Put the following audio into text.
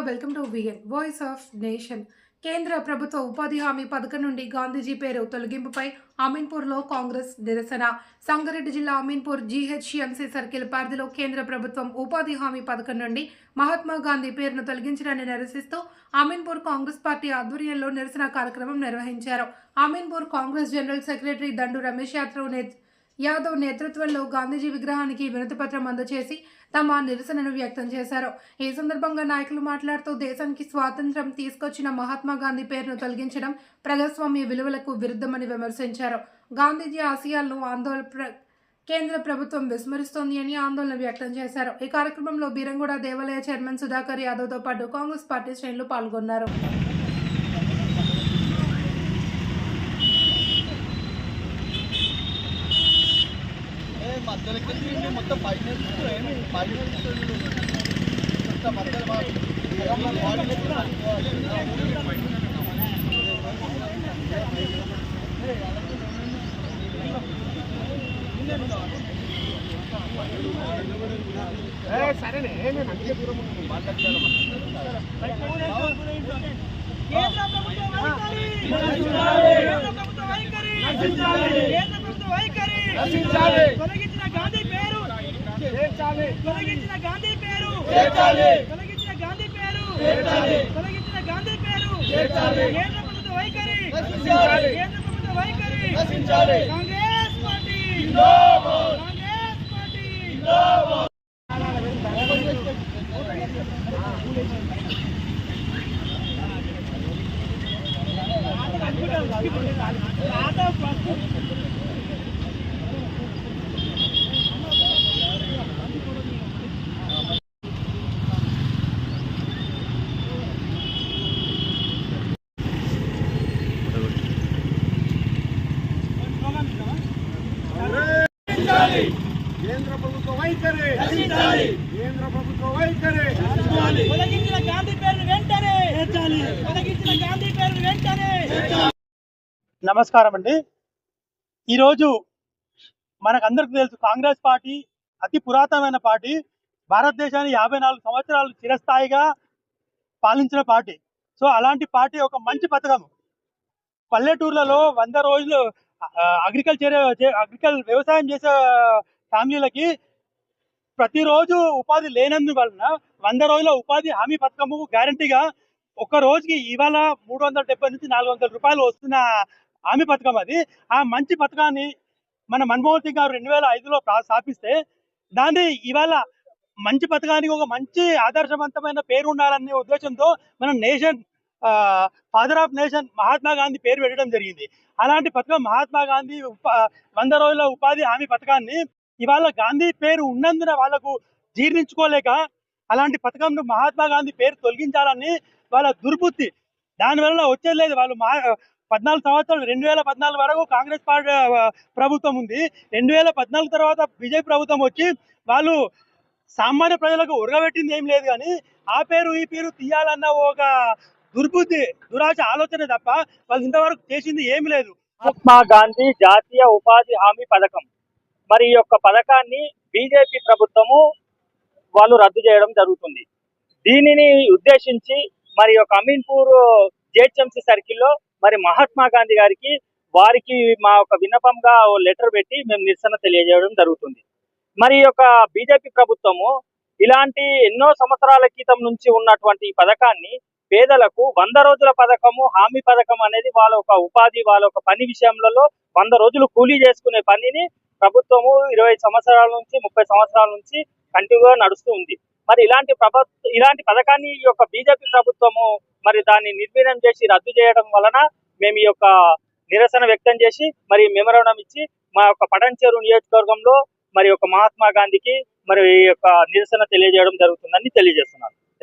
Welcome to VN voice of nation. కేంద్ర ప్రభుత్వ ఉపాధి హామీ పథకం నుండి గాంధీజీ పేరు తొలగింపుపై అమీన్పూర్లో కాంగ్రెస్ నిరసన. సంగారెడ్డి జిల్లా అమీన్పూర్ జీహెచ్ఎంసీ సర్కిల్ పరిధిలో కేంద్ర ప్రభుత్వం ఉపాధి హామీ పథకం నుండి మహాత్మా గాంధీ పేరును తొలగించడాన్ని నిరసిస్తూ అమీన్పూర్ కాంగ్రెస్ పార్టీ ఆధ్వర్యంలో నిరసన కార్యక్రమం నిర్వహించారు. అమీన్పూర్ కాంగ్రెస్ జనరల్ సెక్రటరీ దండు రమేష్ యాదవ్ నేతృత్వంలో గాంధీజీ విగ్రహానికి వినతిపత్రం అందజేసి తమ నిరసనను వ్యక్తం చేశారు. ఈ సందర్భంగా నాయకులు మాట్లాడుతూ దేశానికి స్వాతంత్ర్యం తీసుకొచ్చిన మహాత్మా గాంధీ పేరును తొలగించడం ప్రజాస్వామ్య విలువలకు విరుద్ధమని విమర్శించారు. గాంధీజీ ఆశయాలను కేంద్ర ప్రభుత్వం విస్మరిస్తోంది అని ఆందోళన వ్యక్తం చేశారు. ఈ కార్యక్రమంలో బీరంగూడ దేవాలయ చైర్మన్ సుధాకర్ యాదవ్తో పాటు కాంగ్రెస్ పార్టీ శ్రేణులు పాల్గొన్నారు. మొత్తం సరేనే నేను అందుకే దూరం తొలగించిన గాంధీ పేరు తొలగించిన గాంధీ పేరు తొలగించిన గాంధీ పేరు తొలగించిన గాంధీ పేరు కేంద్ర ప్రభుత్వ వైఖరి కేంద్ర ప్రభుత్వ వైఖరి కాంగ్రెస్ పార్టీ కాంగ్రెస్ పార్టీ కేంద్ర ప్రభుత్వ వైఖరి కేంద్ర ప్రభుత్వ వైఖరి తొలగించిన గాంధీ పేరును వెంటనే తొలగించిన గాంధీ పేరును వెంటనే. నమస్కారం అండి. ఈరోజు మనకందరికి తెలుసు కాంగ్రెస్ పార్టీ అతి పురాతనమైన పార్టీ. భారతదేశాన్ని 54 సంవత్సరాలు చిరస్థాయిగా పాలించిన పార్టీ. సో అలాంటి పార్టీ ఒక మంచి పథకం పల్లెటూర్లలో 100 రోజులు అగ్రికల్చర్ వ్యవసాయం చేసే ఫ్యామిలీలకి ప్రతిరోజు ఉపాధి లేనందువలన 100 రోజుల ఉపాధి హామీ పథకము గ్యారంటీగా ఒక్క రోజుకి ఇవాళ 370 నుంచి 400 రూపాయలు వస్తున్న హామీ పథకం అది. ఆ మంచి పథకాన్ని మన మన్మోహన్ సింగ్ గారు 2005లో స్థాపిస్తే దాన్ని ఇవాళ మంచి పథకానికి ఒక మంచి ఆదర్శవంతమైన పేరు ఉండాలనే ఉద్దేశంతో మన nation father of nation Mahatma Gandhi పేరు పెట్టడం జరిగింది. అలాంటి పథకం మహాత్మా గాంధీ 100 రోజుల ఉపాధి హామీ పథకాన్ని ఇవాళ గాంధీ పేరు ఉన్నందున వాళ్ళకు జీర్ణించుకోలేక అలాంటి పథకంను మహాత్మా గాంధీ పేరు తొలగించాలని వాళ్ళ దుర్బుద్ధి. దానివల్ల వచ్చేది లేదు. వాళ్ళు 14 సంవత్సరాలు 2014 వరకు కాంగ్రెస్ పార్టీ ప్రభుత్వం ఉంది. 2014 తర్వాత బీజేపీ ప్రభుత్వం వచ్చి వాళ్ళు సామాన్య ప్రజలకు ఉరగబెట్టింది ఏం లేదు, కానీ ఆ పేరు ఈ పేరు తీయాలన్న ఒక దుర్బుద్ధి దురాశ ఆలోచన తప్ప వాళ్ళు ఇంతవరకు చేసింది ఏమి లేదు. మహాత్మా గాంధీ జాతీయ ఉపాధి హామీ పథకం, మరి ఈ యొక్క పథకాన్ని బీజేపీ ప్రభుత్వము వాళ్ళు రద్దు చేయడం జరుగుతుంది. దీనిని ఉద్దేశించి మరి యొక్క అమీన్పూర్ జిహెచ్ఎంసీ సర్కిల్లో మరి మహాత్మా గాంధీ గారికి వారికి మా యొక్క విన్నపంగా లెటర్ పెట్టి మేము నిరసన తెలియజేయడం జరుగుతుంది. మరి యొక్క బీజేపీ ప్రభుత్వము ఇలాంటి ఎన్నో సంవత్సరాల క్రితం నుంచి ఉన్నటువంటి ఈ పథకాన్ని పేదలకు 100 రోజుల పథకము హామీ పథకం అనేది వాళ్ళ ఒక ఉపాధి వాళ్ళ ఒక పని విషయంలో 100 రోజులు కూలీ చేసుకునే పనిని ప్రభుత్వము 20 సంవత్సరాల నుంచి 30 సంవత్సరాల నుంచి కంటిన్యూగా నడుస్తూ ఉంది. మరి ఇలాంటి పథకాన్ని ఈ యొక్క బీజేపీ ప్రభుత్వము మరి దాన్ని నిర్వీర్యం చేసి రద్దు చేయడం వలన మేము ఈ యొక్క నిరసన వ్యక్తం చేసి మరి మెమోరాండం ఇచ్చి మా యొక్క పటాన్చెరు నియోజకవర్గంలో మరి యొక్క మహాత్మా గాంధీకి మరి ఈ యొక్క నిరసన తెలియజేయడం జరుగుతుందని తెలియజేస్తున్నాను.